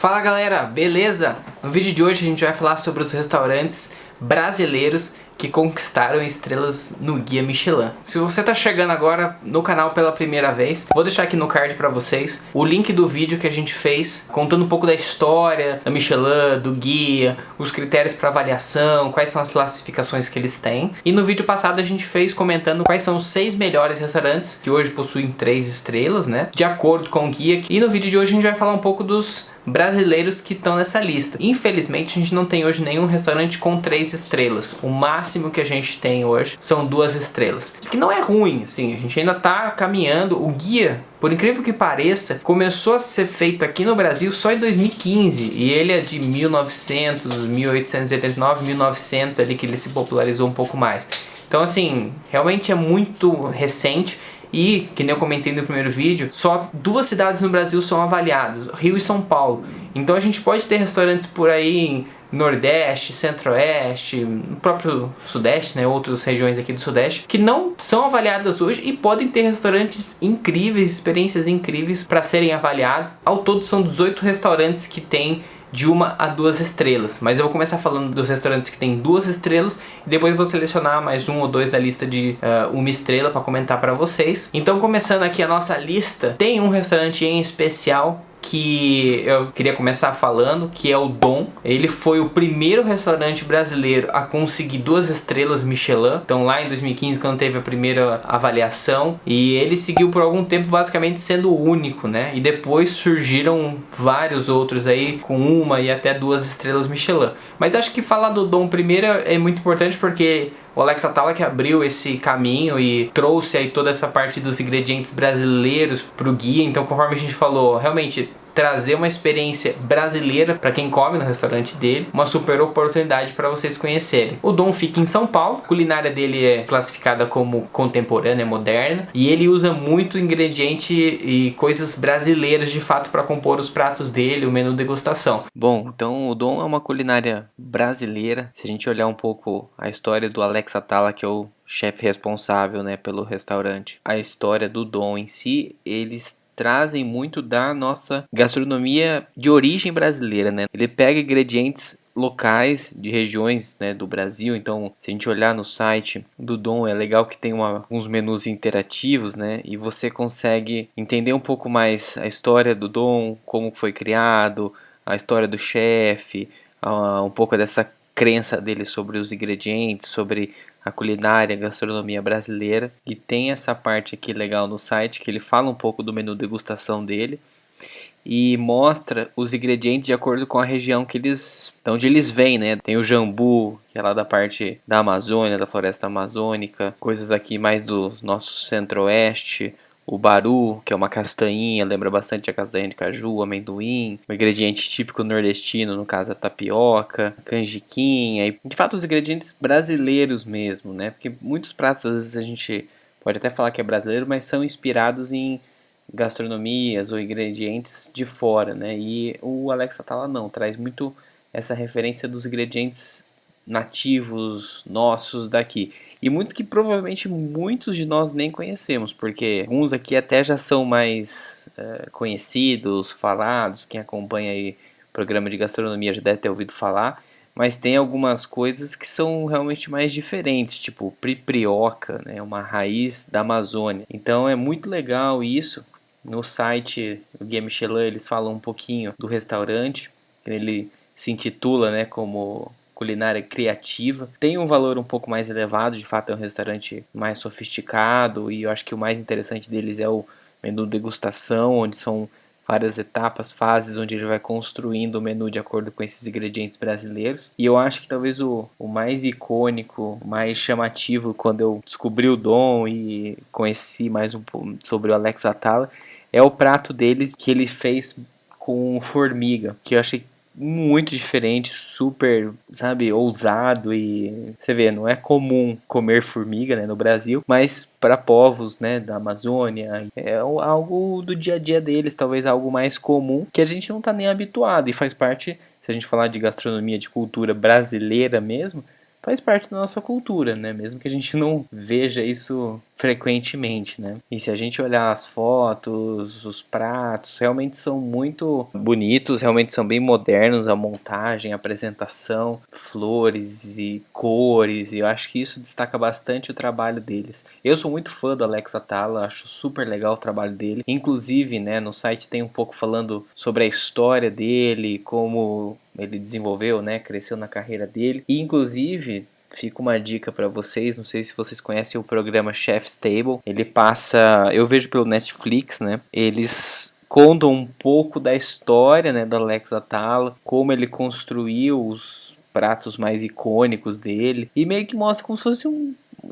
Fala galera, beleza? No vídeo de hoje a gente vai falar sobre os restaurantes brasileiros que conquistaram estrelas no Guia Michelin. Se você tá chegando agora no canal pela primeira vez, vou deixar aqui no card pra vocês o link do vídeo que a gente fez contando um pouco da história da Michelin, do guia, os critérios para avaliação, quais são as classificações que eles têm. E no vídeo passado a gente fez comentando quais são os 6 melhores restaurantes que hoje possuem 3 estrelas, né? De acordo com o guia. E no vídeo de hoje a gente vai falar um pouco dos brasileiros que estão nessa lista. Infelizmente a gente não tem hoje nenhum restaurante com 3 estrelas. O máximo que a gente tem hoje são 2 estrelas. Que não é ruim, assim, a gente ainda tá caminhando. O guia, por incrível que pareça, começou a ser feito aqui no Brasil só em 2015. E ele é de 1900, 1889, 1900 ali que ele se popularizou um pouco mais. Então assim, realmente é muito recente. E, que nem eu comentei no primeiro vídeo, só 2 cidades no Brasil são avaliadas, Rio e São Paulo. Então a gente pode ter restaurantes por aí em Nordeste, Centro-Oeste, no próprio Sudeste, né, outras regiões aqui do Sudeste, que não são avaliadas hoje e podem ter restaurantes incríveis, experiências incríveis para serem avaliados. Ao todo são 18 restaurantes que tem de 1 a 2 estrelas, mas eu vou começar falando dos restaurantes que tem 2 estrelas e depois vou selecionar mais 1 ou 2 da lista de 1 estrela para comentar para vocês. Então, começando aqui a nossa lista, tem um restaurante em especial que eu queria começar falando, que é o Dom. Ele foi o primeiro restaurante brasileiro a conseguir 2 estrelas Michelin. Então lá em 2015, quando teve a primeira avaliação, e ele seguiu por algum tempo basicamente sendo o único, né? E depois surgiram vários outros aí com 1 e até 2 estrelas Michelin. Mas acho que falar do Dom primeiro é muito importante porque o Alex Atala que abriu esse caminho e trouxe aí toda essa parte dos ingredientes brasileiros pro guia. Então, conforme a gente falou, realmente trazer uma experiência brasileira para quem come no restaurante dele, uma super oportunidade para vocês conhecerem. O Dom fica em São Paulo, a culinária dele é classificada como contemporânea, moderna, e ele usa muito ingrediente e coisas brasileiras de fato para compor os pratos dele, o menu degustação. Bom, então o Dom é uma culinária brasileira. Se a gente olhar um pouco a história do Alex Atala, que é o chefe responsável, né, pelo restaurante, a história do Dom em si, eles trazem muito da nossa gastronomia de origem brasileira, né? Ele pega ingredientes locais de regiões, né, do Brasil. Então, se a gente olhar no site do Dom, é legal que tem uns menus interativos, né? E você consegue entender um pouco mais a história do Dom, como foi criado, a história do chefe, um pouco dessa crença dele sobre os ingredientes, sobre a culinária, a gastronomia brasileira. E tem essa parte aqui legal no site que ele fala um pouco do menu degustação dele e mostra os ingredientes de acordo com a região que eles, de onde eles vêm, né? Tem o jambu, que é lá da parte da Amazônia, da floresta amazônica, coisas aqui mais do nosso centro-oeste. O baru, que é uma castanhinha, lembra bastante a castanha de caju, amendoim, um ingrediente típico nordestino, no caso a tapioca, canjiquinha, e de fato os ingredientes brasileiros mesmo, né? Porque muitos pratos às vezes a gente pode até falar que é brasileiro, mas são inspirados em gastronomias ou ingredientes de fora, né? E o Alex Atala não, traz muito essa referência dos ingredientes nativos nossos daqui. E muitos que provavelmente muitos de nós nem conhecemos, porque alguns aqui até já são mais conhecidos, falados, quem acompanha aí o programa de gastronomia já deve ter ouvido falar, mas tem algumas coisas que são realmente mais diferentes, tipo priprioca, né, uma raiz da Amazônia. Então é muito legal isso. No site do Guia Michelin eles falam um pouquinho do restaurante, ele se intitula, né, como culinária criativa, tem um valor um pouco mais elevado, de fato é um restaurante mais sofisticado, e eu acho que o mais interessante deles é o menu degustação, onde são várias etapas, fases, onde ele vai construindo o menu de acordo com esses ingredientes brasileiros. E eu acho que talvez o mais icônico, mais chamativo, quando eu descobri o Dom e conheci mais um pouco sobre o Alex Atala, é o prato deles que ele fez com formiga, que eu achei muito diferente, super, sabe, ousado. E você vê, não é comum comer formiga, né, no Brasil, mas para povos, né, da Amazônia é algo do dia a dia deles, talvez algo mais comum que a gente não tá nem habituado e faz parte, se a gente falar de gastronomia, de cultura brasileira mesmo, faz parte da nossa cultura, né? Mesmo que a gente não veja isso frequentemente, né? E se a gente olhar as fotos, os pratos, realmente são muito bonitos, realmente são bem modernos, a montagem, a apresentação, flores e cores, e eu acho que isso destaca bastante o trabalho deles. Eu sou muito fã do Alex Atala, acho super legal o trabalho dele. Inclusive, né, no site tem um pouco falando sobre a história dele, como ele desenvolveu, né, cresceu na carreira dele. E inclusive fica uma dica para vocês, não sei se vocês conhecem o programa Chef's Table. Ele passa, eu vejo pelo Netflix, né? Eles contam um pouco da história, né, do Alex Atala, como ele construiu os pratos mais icônicos dele e meio que mostra como se fosse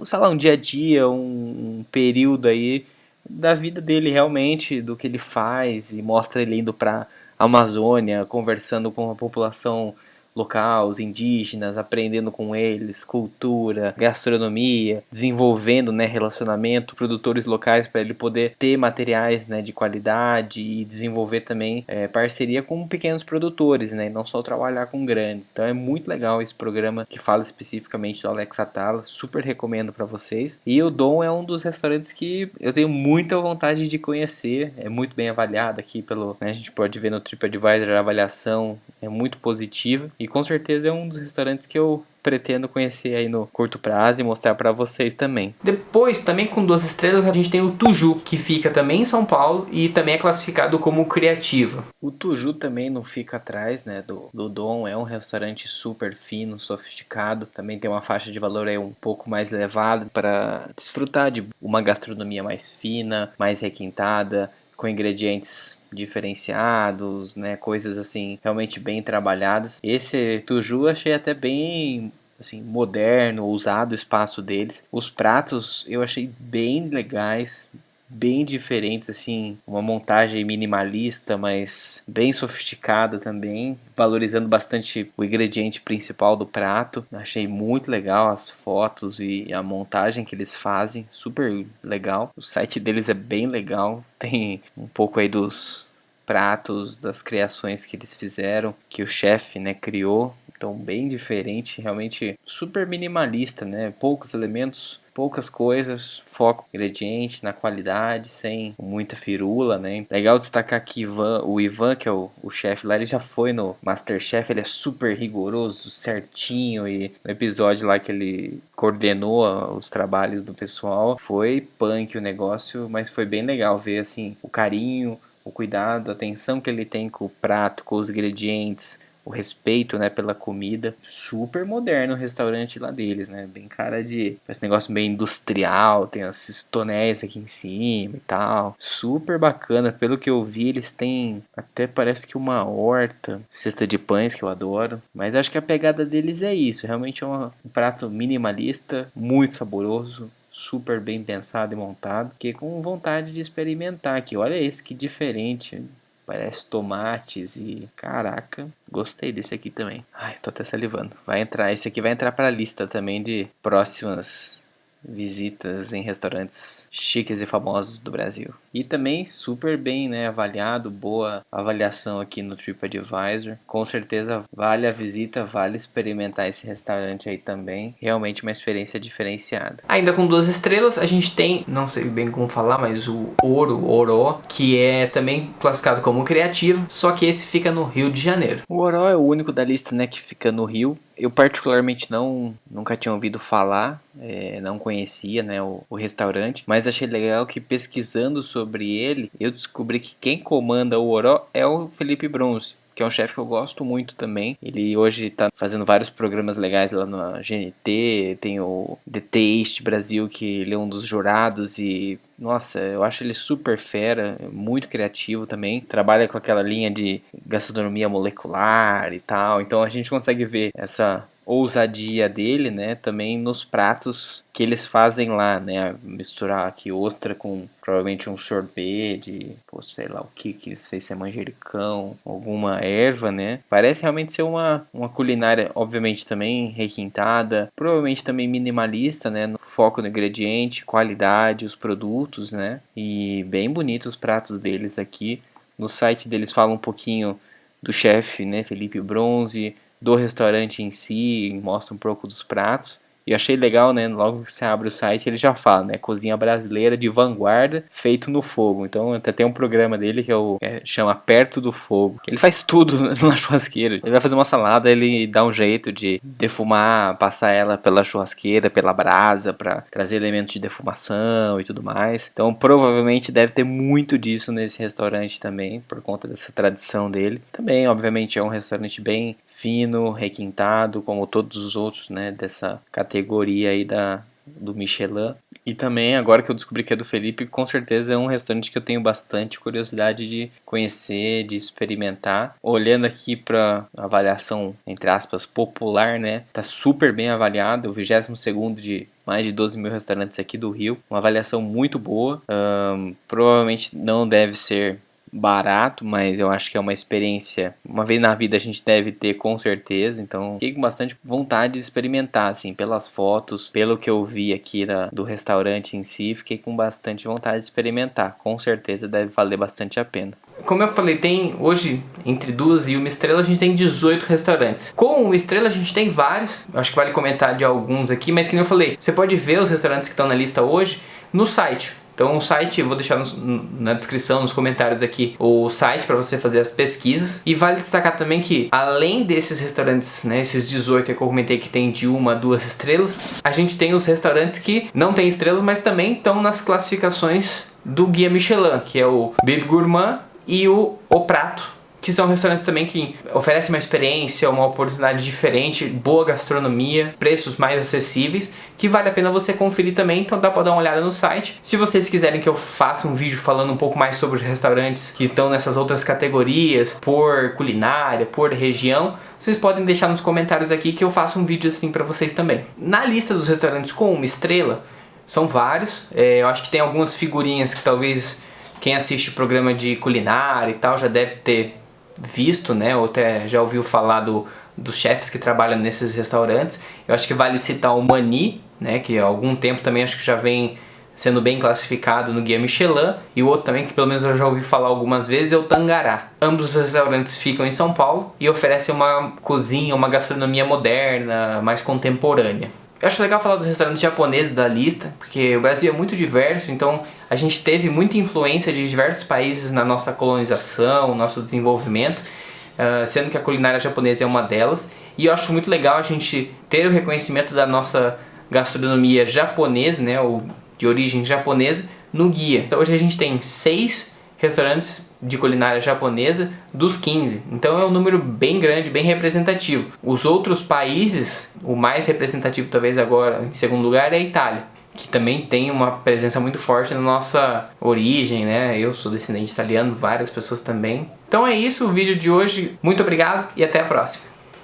sei lá, um dia a dia, um período aí da vida dele realmente, do que ele faz, e mostra ele indo para Amazônia, conversando com a população local, os indígenas, aprendendo com eles, cultura, gastronomia, desenvolvendo, né, relacionamento, produtores locais para ele poder ter materiais, né, de qualidade e desenvolver também parceria com pequenos produtores, né, e não só trabalhar com grandes. Então é muito legal esse programa que fala especificamente do Alex Atala, super recomendo para vocês. E o Dom é um dos restaurantes que eu tenho muita vontade de conhecer, é muito bem avaliado aqui pelo, né, a gente pode ver no TripAdvisor a avaliação é muito positiva e com certeza é um dos restaurantes que eu pretendo conhecer aí no curto prazo e mostrar para vocês também. Depois, também com 2 estrelas, a gente tem o Tuju, que fica também em São Paulo e também é classificado como criativo. O Tuju também não fica atrás, né, do Dom, é um restaurante super fino, sofisticado, também tem uma faixa de valor aí um pouco mais elevada para desfrutar de uma gastronomia mais fina, mais requintada, com ingredientes diferenciados, né, coisas assim realmente bem trabalhadas. Esse Tuju eu achei até bem assim moderno, ousado o espaço deles. Os pratos eu achei bem legais, bem diferentes, assim, uma montagem minimalista, mas bem sofisticada também, valorizando bastante o ingrediente principal do prato. Achei muito legal as fotos e a montagem que eles fazem, super legal. O site deles é bem legal, tem um pouco aí dos pratos, das criações que eles fizeram, que o chefe, né, criou. Então bem diferente, realmente super minimalista, né? Poucos elementos, poucas coisas, foco no ingrediente, na qualidade, sem muita firula, né? Legal destacar que o Ivan, que é o chefe lá, ele já foi no MasterChef, ele é super rigoroso, certinho, e no episódio lá que ele coordenou os trabalhos do pessoal, foi punk o negócio, mas foi bem legal ver, assim, o carinho, o cuidado, a atenção que ele tem com o prato, com os ingredientes, o respeito, né, pela comida. Super moderno o restaurante lá deles, né, bem cara de esse negócio bem industrial, tem esses tonéis aqui em cima e tal, super bacana. Pelo que eu vi, eles têm até parece que uma horta, cesta de pães que eu adoro, mas acho que a pegada deles é isso, realmente é um prato minimalista, muito saboroso, super bem pensado e montado, que com vontade de experimentar aqui. Olha esse que diferente, parece tomates e caraca, gostei desse aqui também. Ai, tô até salivando. Esse aqui vai entrar para a lista também de próximas visitas em restaurantes chiques e famosos do Brasil. E também super bem, né, avaliado, boa avaliação aqui no TripAdvisor. Com certeza vale a visita, vale experimentar esse restaurante aí também. Realmente uma experiência diferenciada. Ainda com 2 estrelas, a gente tem, não sei bem como falar, mas o Oró, que é também classificado como criativo, só que esse fica no Rio de Janeiro. O Oró é o único da lista, né, que fica no Rio. Eu particularmente nunca tinha ouvido falar, não conhecia, né, o restaurante, mas achei legal que pesquisando sobre ele, eu descobri que quem comanda o Oró é o Felipe Bronze, que é um chefe que eu gosto muito também. Ele hoje tá fazendo vários programas legais lá na GNT, tem o The Taste Brasil, que ele é um dos jurados e nossa, eu acho ele super fera, muito criativo também. Trabalha com aquela linha de gastronomia molecular e tal. Então a gente consegue ver essa ousadia dele, né, também nos pratos que eles fazem lá, né, misturar aqui ostra com provavelmente um sorbet de, pô, sei lá o que sei se é manjericão, alguma erva, né, parece realmente ser uma culinária, obviamente também requintada, provavelmente também minimalista, né, no foco no ingrediente, qualidade, os produtos, né, e bem bonitos os pratos deles aqui. No site deles fala um pouquinho do chefe, né, Felipe Bronze, do restaurante em si, mostra um pouco dos pratos E achei legal, né? Logo que você abre o site, ele já fala, né? Cozinha brasileira de vanguarda, feito no fogo. Então até tem um programa dele que chama Perto do Fogo. Ele faz tudo na churrasqueira. Ele vai fazer uma salada, ele dá um jeito de defumar, passar ela pela churrasqueira, pela brasa, para trazer elementos de defumação e tudo mais. Então provavelmente deve ter muito disso nesse restaurante também, por conta dessa tradição dele. Também, obviamente, é um restaurante bem fino, requintado, como todos os outros, né, dessa categoria aí do Michelin. E também, agora que eu descobri que é do Felipe, com certeza é um restaurante que eu tenho bastante curiosidade de conhecer, de experimentar. Olhando aqui para avaliação, entre aspas, popular, né, tá super bem avaliado, o 22º de mais de 12 mil restaurantes aqui do Rio, uma avaliação muito boa. Provavelmente não deve ser barato, mas eu acho que é uma experiência, uma vez na vida a gente deve ter, com certeza. Então fiquei com bastante vontade de experimentar, assim, pelas fotos, pelo que eu vi aqui do restaurante em si, fiquei com bastante vontade de experimentar. Com certeza deve valer bastante a pena. Como eu falei, tem hoje, entre 2 e 1 estrela, a gente tem 18 restaurantes. Com 1 estrela, a gente tem vários. Eu acho que vale comentar de alguns aqui, mas que nem eu falei, você pode ver os restaurantes que estão na lista hoje no site. Então o site, eu vou deixar na descrição, nos comentários aqui, o site para você fazer as pesquisas. E vale destacar também que, além desses restaurantes, né, esses 18 que eu comentei que tem de 1 a 2 estrelas, a gente tem os restaurantes que não tem estrelas, mas também estão nas classificações do Guia Michelin, que é o Bib Gourmand e o Prato, que são restaurantes também que oferecem uma experiência, uma oportunidade diferente, boa gastronomia, preços mais acessíveis, que vale a pena você conferir também. Então dá para dar uma olhada no site. Se vocês quiserem que eu faça um vídeo falando um pouco mais sobre os restaurantes que estão nessas outras categorias, por culinária, por região, vocês podem deixar nos comentários aqui que eu faço um vídeo assim para vocês também. Na lista dos restaurantes com 1 estrela, são vários. Eu acho que tem algumas figurinhas que talvez quem assiste o programa de culinária e tal já deve ter visto, né, ou até já ouviu falar dos chefes que trabalham nesses restaurantes. Eu acho que vale citar o Mani, né, que há algum tempo também acho que já vem sendo bem classificado no Guia Michelin, e o outro também que pelo menos eu já ouvi falar algumas vezes é o Tangará. Ambos os restaurantes ficam em São Paulo e oferecem uma cozinha, uma gastronomia moderna, mais contemporânea. Eu acho legal falar dos restaurantes japoneses da lista, porque o Brasil é muito diverso, então a gente teve muita influência de diversos países na nossa colonização, nosso desenvolvimento, sendo que a culinária japonesa é uma delas. E eu acho muito legal a gente ter o reconhecimento da nossa gastronomia japonesa, né, ou de origem japonesa, no guia. Então, hoje a gente tem 6 restaurantes de culinária japonesa dos 15. Então é um número bem grande, bem representativo. Os outros países, o mais representativo talvez agora em segundo lugar é a Itália, que também tem uma presença muito forte na nossa origem, né? Eu sou descendente italiano, várias pessoas também. Então é isso o vídeo de hoje. Muito obrigado e até a próxima.